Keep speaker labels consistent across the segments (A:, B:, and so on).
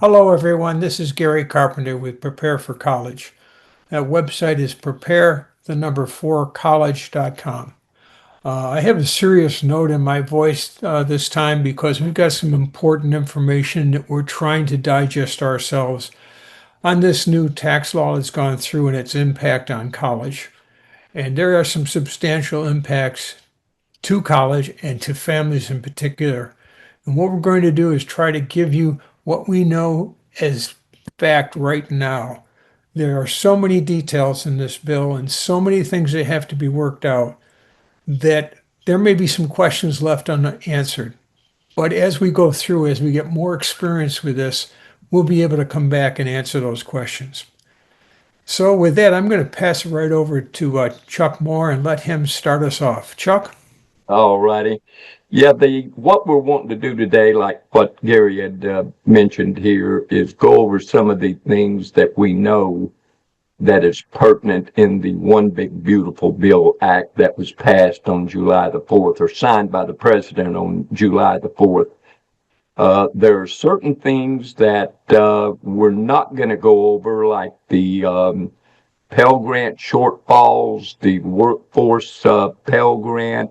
A: Hello, everyone. This is Gary Carpenter with Prepare for College. That website is prepare4college.com. I have a serious note in my voice this time because we've got some important information that we're trying to digest ourselves on this new tax law that's gone through and its impact on college. And there are some substantial impacts to college and to families in particular. And what we're going to do is try to give you what we know as fact right now. There are so many details in this bill and so many things that have to be worked out that there may be some questions left unanswered. But as we go through, as we get more experience with this, we'll be able to come back and answer those questions. So with that, I'm going to pass it right over to Chuck Moore and let him start us off. Chuck?
B: All righty. Yeah, the what we're wanting to do today, like what Gary had mentioned here, is go over some of the things that we know that is pertinent in the One Big Beautiful Bill Act that was passed on July the 4th or signed by the president on July the 4th. There are certain things that we're not going to go over, like the Pell Grant shortfalls, the workforce Pell Grant,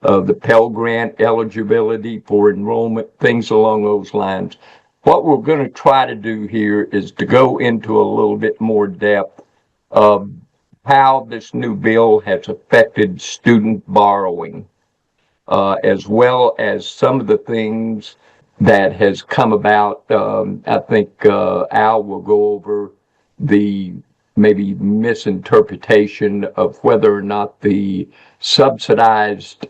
B: the Pell Grant eligibility for enrollment, things along those lines. What we're going to try to do here is to go into a little bit more depth of how this new bill has affected student borrowing, as well as some of the things that has come about. I think Al will go over the maybe misinterpretation of whether or not the subsidized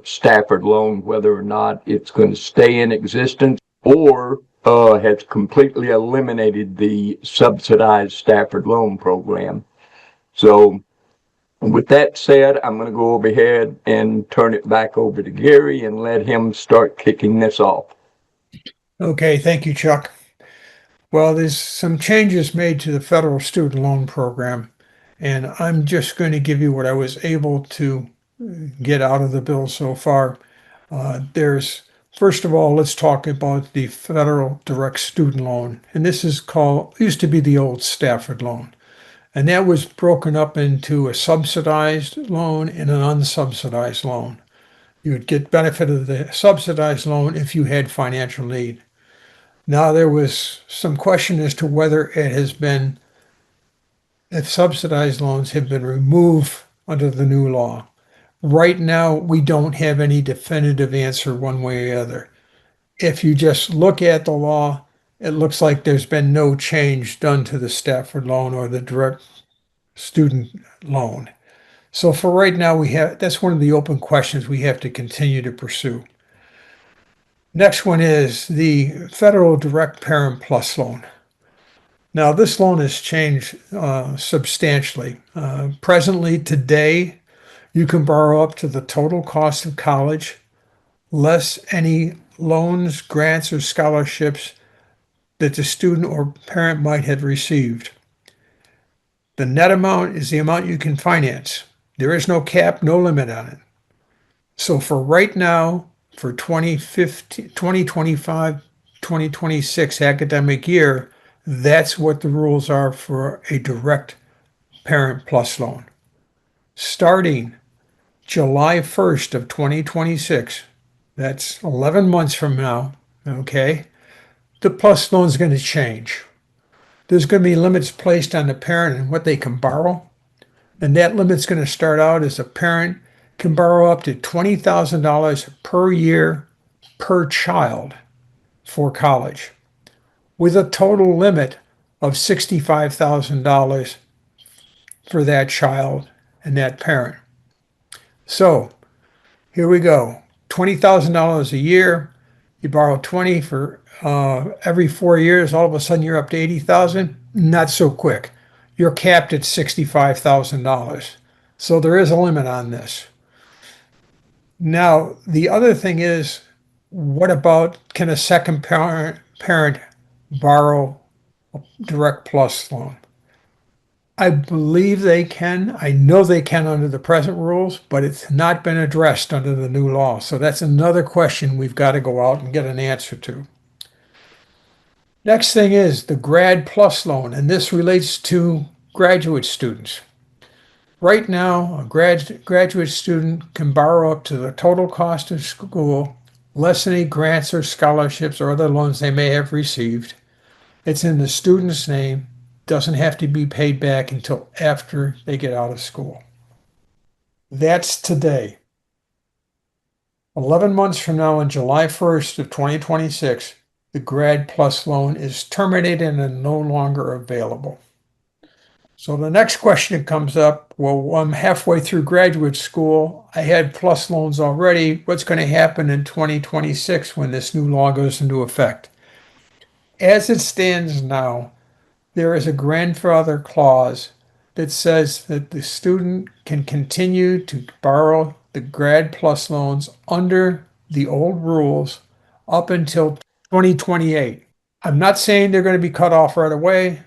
B: Stafford loan, whether or not it's going to stay in existence or has completely eliminated the subsidized Stafford loan program. So with that said, I'm going to go over ahead and turn it back over to Gary and let him start kicking this off.
A: Okay, thank you, Chuck. Well, there's some changes made to the federal student loan program, and I'm just going to give you what I was able to get out of the bill so far. First of all, let's talk about the federal direct student loan, and this is used to be the old Stafford loan, and that was broken up into a subsidized loan and an unsubsidized loan. You would get benefit of the subsidized loan if you had financial need. Now, there was some question as to whether if subsidized loans have been removed under the new law. Right now, we don't have any definitive answer one way or the other. If you just look at the law, it looks like there's been no change done to the Stafford loan or the direct student loan. So for right now, that's one of the open questions we have to continue to pursue. Next one is the Federal Direct Parent Plus loan. Now, this loan has changed substantially. Presently, today, you can borrow up to the total cost of college, less any loans, grants, or scholarships that the student or parent might have received. The net amount is the amount you can finance. There is no cap, no limit on it. So for right now, for 2025, 2026 academic year, that's what the rules are for a direct Parent Plus loan. Starting July 1st of 2026, that's 11 months from now, okay, the Plus loan is going to change. There's going to be limits placed on the parent and what they can borrow, and that limit's going to start out as a parent can borrow up to $20,000 per year per child for college, with a total limit of $65,000 for that child and that parent. So here we go. $20,000 a year. You borrow 20 for every 4 years. All of a sudden, you're up to 80,000. Not so quick. You're capped at $65,000. So there is a limit on this. Now, the other thing is, what about, can a second parent borrow a direct plus loan? I believe they can. I know they can under the present rules, but it's not been addressed under the new law. So that's another question we've got to go out and get an answer to. Next thing is the Grad Plus loan, and this relates to graduate students. Right now, a graduate student can borrow up to the total cost of school, less any grants or scholarships or other loans they may have received. It's in the student's name, doesn't have to be paid back until after they get out of school. That's today. 11 months from now, on July 1st of 2026, the Grad Plus loan is terminated and no longer available. So the next question that comes up, well, I'm halfway through graduate school. I had plus loans already. What's going to happen in 2026 when this new law goes into effect? As it stands now, there is a grandfather clause that says that the student can continue to borrow the Grad Plus loans under the old rules up until 2028. I'm not saying they're going to be cut off right away,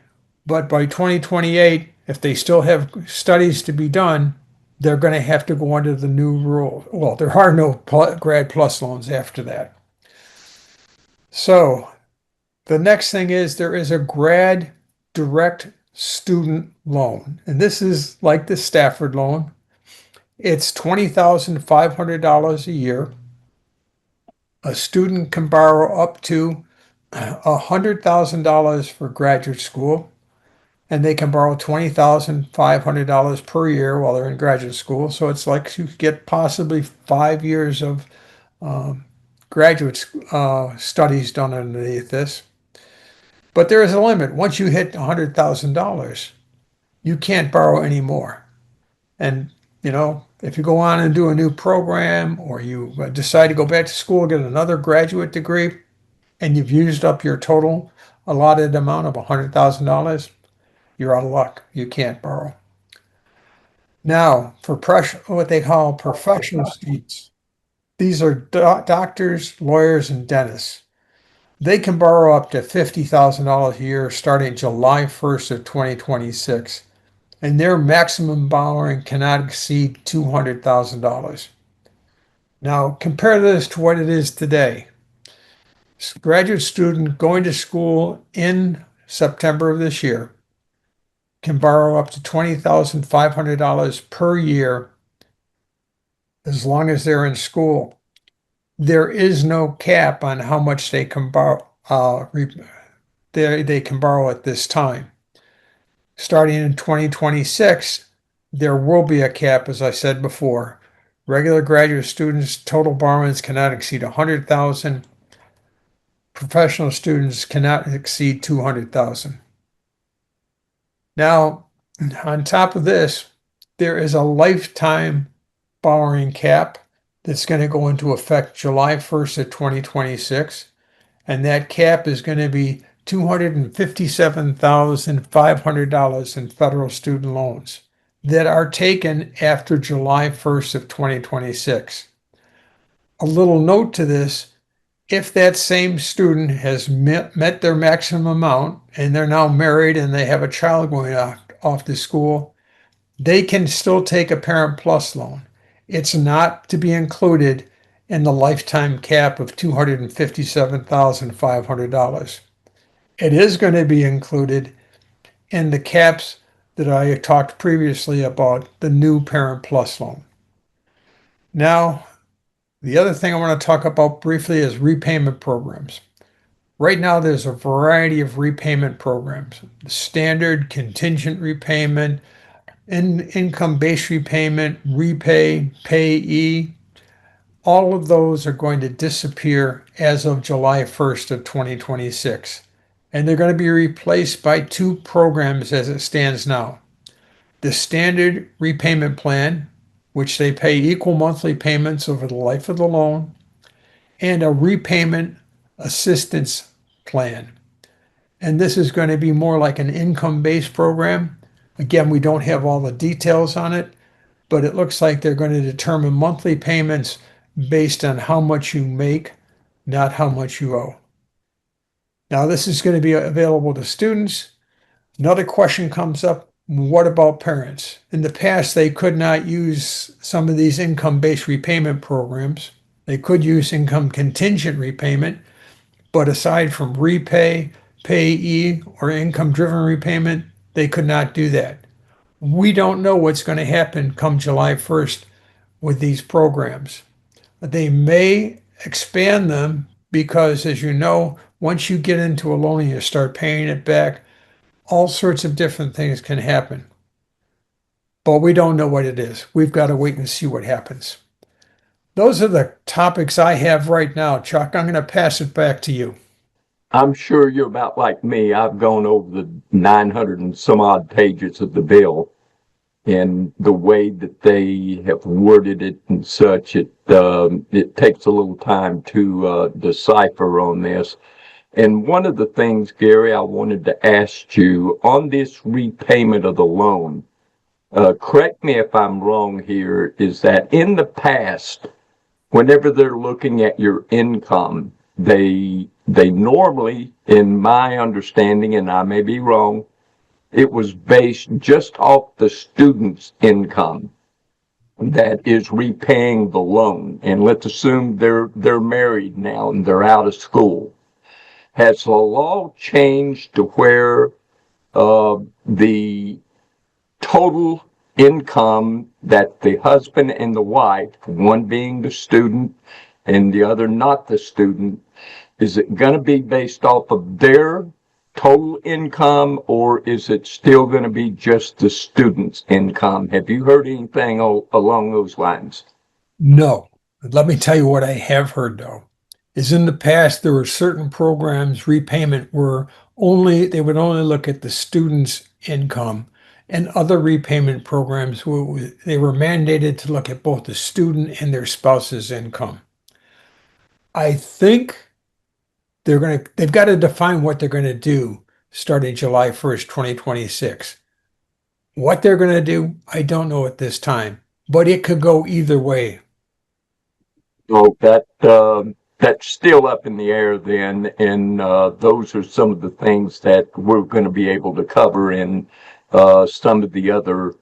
A: but by 2028, if they still have studies to be done, they're going to have to go under the new rule. Well, there are no Grad Plus loans after that. So the next thing is there is a grad direct student loan. And this is like the Stafford loan. It's $20,500 a year. A student can borrow up to $100,000 for graduate school, and they can borrow $20,500 per year while they're in graduate school. So it's like you get possibly 5 years of graduate studies done underneath this. But there is a limit. Once you hit $100,000, you can't borrow any more. And, if you go on and do a new program or you decide to go back to school, get another graduate degree, and you've used up your total allotted amount of $100,000, you're out of luck. You can't borrow. Now, for what they call professional students, these are doctors, lawyers, and dentists. They can borrow up to $50,000 a year starting July 1st of 2026, and their maximum borrowing cannot exceed $200,000. Now, compare this to what it is today. A graduate student going to school in September of this year can borrow up to $20,500 per year as long as they're in school. There is no cap on how much they can borrow. They can borrow at this time. Starting in 2026, there will be a cap, as I said before. Regular graduate students' total borrowings cannot exceed $100,000. Professional students cannot exceed $200,000. Now, on top of this, there is a lifetime borrowing cap that's going to go into effect July 1st of 2026, and that cap is going to be $257,500 in federal student loans that are taken after July 1st of 2026. A little note to this, if that same student has met their maximum amount and they're now married and they have a child going off to school, they can still take a Parent Plus loan. It's not to be included in the lifetime cap of $257,500. It is going to be included in the caps that I talked previously about, the new Parent Plus loan. Now, the other thing I want to talk about briefly is repayment programs. Right now, there's a variety of repayment programs: standard, contingent repayment, income-based repayment, repay, payee. All of those are going to disappear as of July 1st of 2026. And they're going to be replaced by two programs as it stands now. The standard repayment plan, which they pay equal monthly payments over the life of the loan, and a repayment assistance plan. And this is going to be more like an income-based program. Again, we don't have all the details on it, but it looks like they're going to determine monthly payments based on how much you make, not how much you owe. Now, this is going to be available to students. Another question comes up: what about parents? In the past, they could not use some of these income-based repayment programs. They could use income contingent repayment, but aside from repay, payee or income-driven repayment, they could not do that. We don't know what's going to happen come July 1st with these programs. They may expand them because, as you know, once you get into a loan and you start paying it back, all sorts of different things can happen. But we don't know what it is. We've got to wait and see what happens. Those are the topics I have right now. Chuck, I'm going to pass it back to you.
B: I'm sure you're about like me. I've gone over the 900 and some odd pages of the bill, and the way that they have worded it and such, it takes a little time to decipher on this. And one of the things, Gary, I wanted to ask you on this repayment of the loan, correct me if I'm wrong here, is that in the past, whenever they're looking at your income, they normally, in my understanding, and I may be wrong, it was based just off the student's income that is repaying the loan. And let's assume they're married now and they're out of school. Has the law changed to where the total income that the husband and the wife, one being the student and the other not the student, is it going to be based off of their total income, or is it still going to be just the student's income? Have you heard anything along those lines?
A: No. Let me tell you what I have heard, though, is in the past there were certain programs, repayment, were they would only look at the student's income, and other repayment programs they were mandated to look at both the student and their spouse's income. I think they've got to define what they're going to do starting July 1st, 2026. What they're going to do, I don't know at this time, but it could go either way.
B: So that's still up in the air then, and those are some of the things that we're going to be able to cover in some of the other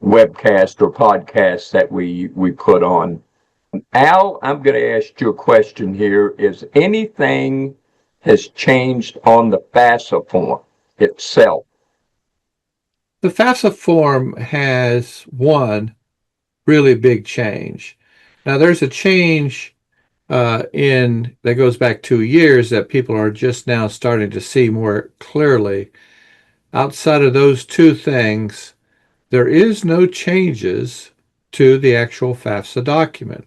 B: webcasts or podcasts that we put on. Al, I'm going to ask you a question here. Is anything has changed on the FAFSA form itself?
C: The FAFSA form has one really big change. Now, there's a change that goes back 2 years that people are just now starting to see more clearly. Outside of those two things, there is no changes to the actual FAFSA document.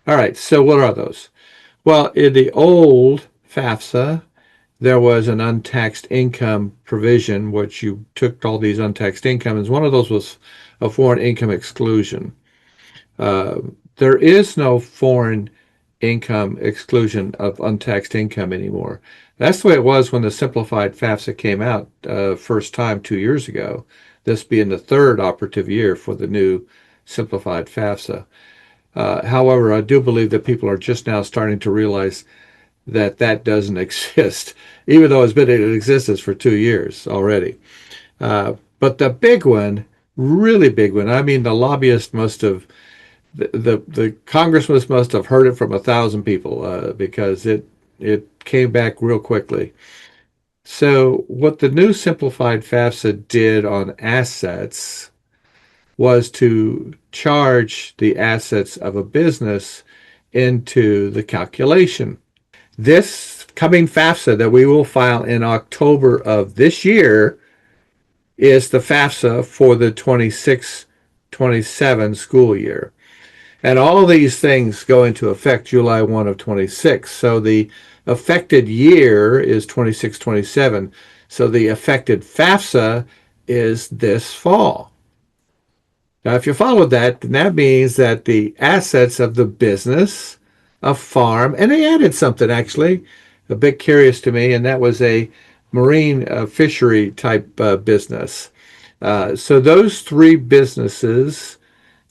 C: All right, so what are those? Well, in the old FAFSA, there was an untaxed income provision, which you took all these untaxed incomes. One of those was a foreign income exclusion. There is no foreign income exclusion of untaxed income anymore. That's the way it was when the simplified FAFSA came out first time 2 years ago, this being the third operative year for the new simplified FAFSA. However, I do believe that people are just now starting to realize that doesn't exist, even though it's been in existence for 2 years already. But the big one, really big one, I mean, the lobbyist must have, the congressman must have heard it from 1,000 people because it came back real quickly. So what the new simplified FAFSA did on assets was to charge the assets of a business into the calculation. This coming FAFSA that we will file in October of this year is the FAFSA for the 26-27 school year. And all of these things go into effect July 1 of 26. So the affected year is 26-27. So the affected FAFSA is this fall. Now, if you followed that, then that means that the assets of the business, a farm, and they added something actually a bit curious to me, and that was a marine fishery type business. So those three businesses,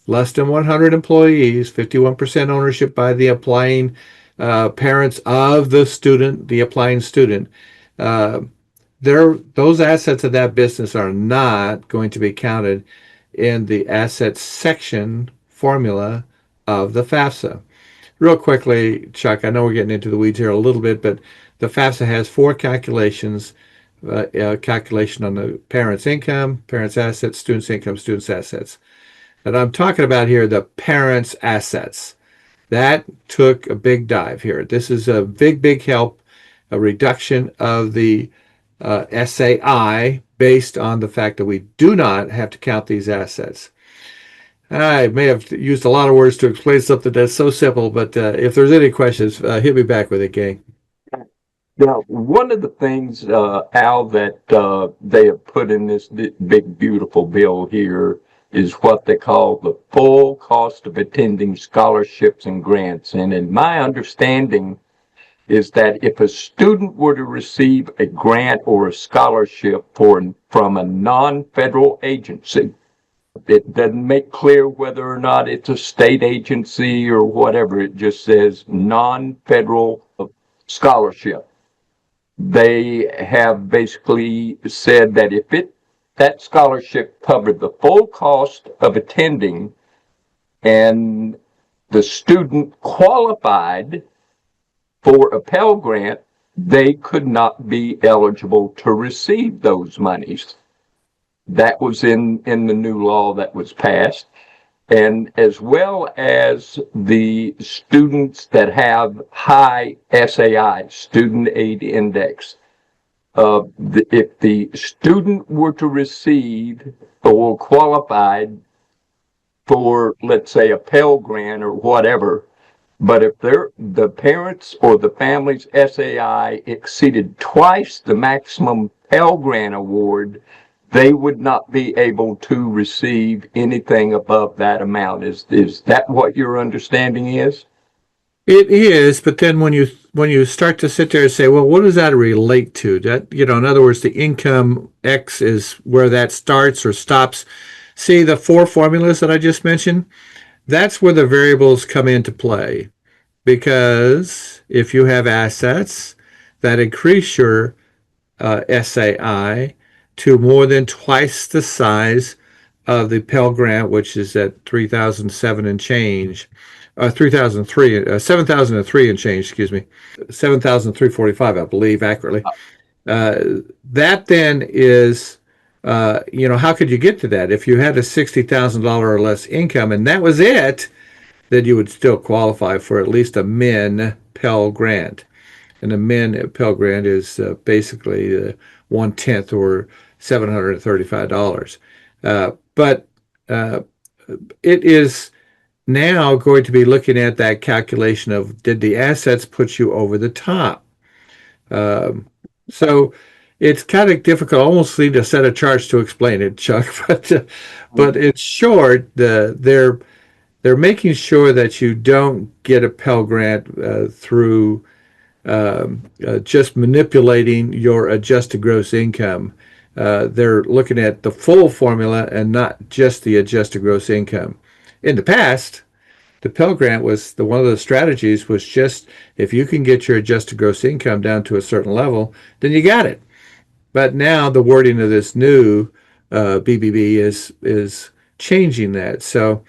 C: less than 100 employees, 51% ownership by the applying parents of the student, the applying student, those assets of that business are not going to be counted in the assets section formula of the FAFSA. real quickly, Chuck, I know we're getting into the weeds here a little bit, but the FAFSA has four calculations. Calculation on the parent's income, parent's assets, student's income, student's assets. And I'm talking about here the parent's assets. That took a big dive here. This is a big help, a reduction of the SAI based on the fact that we do not have to count these assets. I may have used a lot of words to explain something that's so simple, but if there's any questions, hit me back with it, gang.
B: Now, one of the things, Al, that they have put in this big, beautiful bill here is what they call the full cost of attending scholarships and grants. And in my understanding is that if a student were to receive a grant or a scholarship from a non-federal agency, it doesn't make clear whether or not it's a state agency or whatever. It just says non-federal scholarship. They have basically said that if that scholarship covered the full cost of attending and the student qualified for a Pell Grant, they could not be eligible to receive those monies. That was in the new law that was passed. And as well as the students that have high SAI, Student Aid Index, if the student were to receive or qualified for, let's say, a Pell Grant or whatever, but if the parents or the family's SAI exceeded twice the maximum Pell Grant award, they would not be able to receive anything above that amount. Is that what your understanding is?
C: It is, but then when you start to sit there and say, well, what does that relate to? That, in other words, the income X is where that starts or stops. See the four formulas that I just mentioned? That's where the variables come into play. Because if you have assets that increase your SAI to more than twice the size of the Pell Grant, which is at 3,007 and change, 3,003, 7,003 and change, excuse me, 7,345, I believe, accurately. That then is, how could you get to that? If you had a $60,000 or less income and that was it, then you would still qualify for at least a min Pell Grant. And a min Pell Grant is basically 1/10 or $735. But it is now going to be looking at that calculation of, did the assets put you over the top? So it's kind of difficult. I almost need a set of charts to explain it, Chuck. But it's short. They're making sure that you don't get a Pell Grant through just manipulating your adjusted gross income. They're looking at the full formula and not just the adjusted gross income. In the past, the Pell Grant was one of the strategies was just if you can get your adjusted gross income down to a certain level, then you got it. But now the wording of this new BBB is changing that. So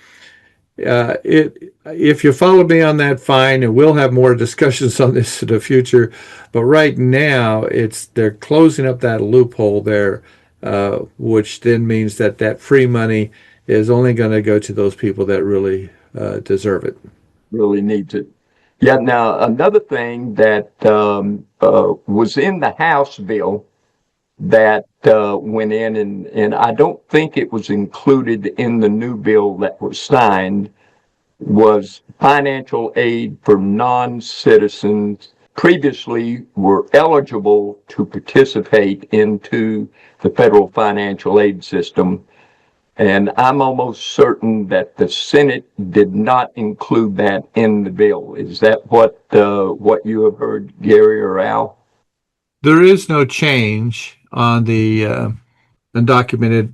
C: if you follow me on that, fine, and we'll have more discussions on this in the future. But right now, they're closing up that loophole there, which then means that free money is only going to go to those people that really deserve it.
B: Really needs it. Yeah. Now, another thing that was in the House bill that went in, and I don't think it was included in the new bill that was signed, was financial aid for non-citizens previously were eligible to participate into the federal financial aid system. And I'm almost certain that the Senate did not include that in the bill. Is that what you have heard, Gary or Al?
C: There is no change on the undocumented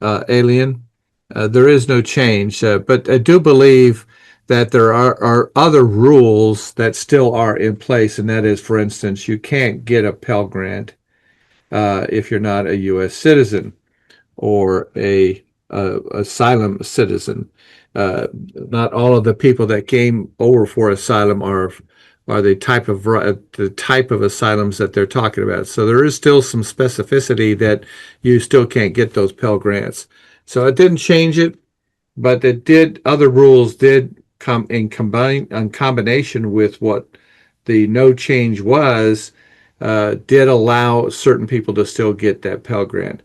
C: alien. There is no change, but I do believe that there are other rules that still are in place, and that is, for instance, you can't get a Pell Grant if you're not a U.S. citizen or a asylum citizen. not all of the people that came over for asylum are the type of asylums that they're talking about. So there is still some specificity that you still can't get those Pell Grants. So it didn't change it, but other rules did come in combination with what the no change was, did allow certain people to still get that Pell Grant.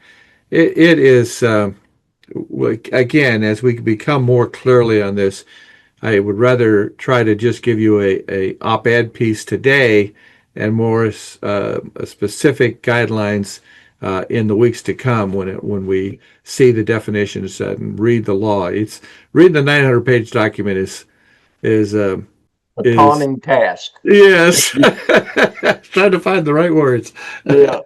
C: It is, again, as we become more clearly on this, I would rather try to just give you a op-ed piece today and more specific guidelines in the weeks to come when we see the definitions and read the law. It's reading the 900-page document is
B: A daunting task.
C: yes, trying to find the right words.
B: Yeah.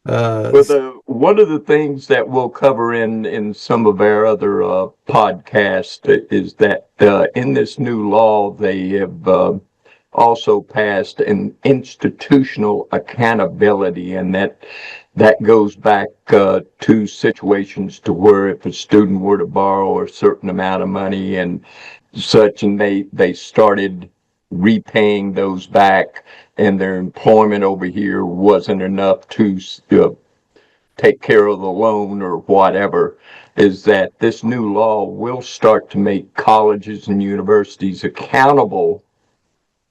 C: Uh,
B: But one of the things that we'll cover in some of our other podcasts is that in this new law, they have also passed an institutional accountability, and that goes back to situations to where if a student were to borrow a certain amount of money and such, and they started repaying those back, and their employment over here wasn't enough to take care of the loan or whatever, is that this new law will start to make colleges and universities accountable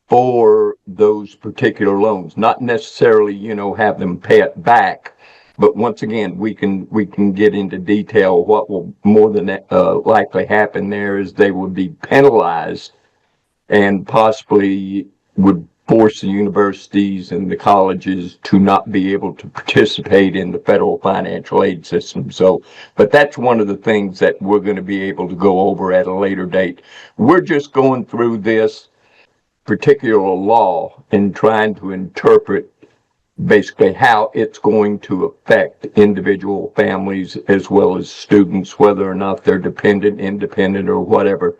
B: for those particular loans. Not necessarily, have them pay it back, but once again, we can get into detail. What will more than likely happen there is they would be penalized and possibly would force the universities and the colleges to not be able to participate in the federal financial aid system. So, but that's one of the things that we're going to be able to go over at a later date. We're just going through this particular law and trying to interpret basically how it's going to affect individual families as well as students, whether or not they're dependent, independent, or whatever.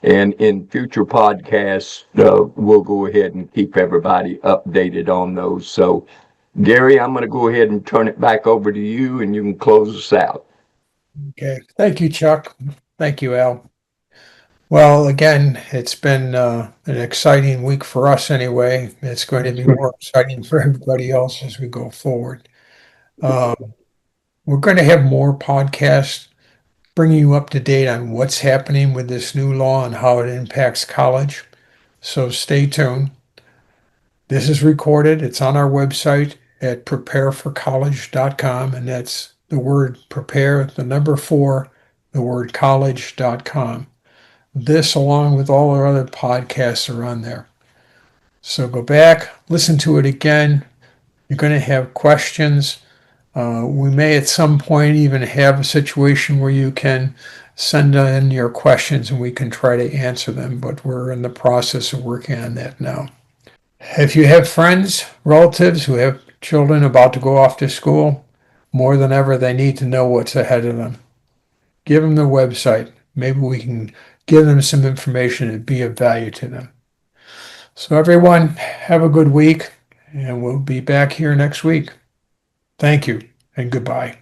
B: And in future podcasts, we'll go ahead and keep everybody updated on those. So, Gary, I'm going to go ahead and turn it back over to you, and you can close us out.
A: Okay. Thank you, Chuck. Thank you, Al. Well, again, it's been an exciting week for us anyway. It's going to be more exciting for everybody else as we go forward. We're going to have more podcasts bringing you up to date on what's happening with this new law and how it impacts college. So stay tuned. This is recorded. It's on our website at prepareforcollege.com, and that's the word prepare, the number 4, the word college.com. This, along with all our other podcasts, are on there. So go back, listen to it again. You're going to have questions. We may at some point even have a situation where you can send in your questions and we can try to answer them, but we're in the process of working on that now. If you have friends, relatives who have children about to go off to school, more than ever, they need to know what's ahead of them. Give them the website. Maybe we can give them some information and be of value to them. So everyone, have a good week, and we'll be back here next week. Thank you, and goodbye.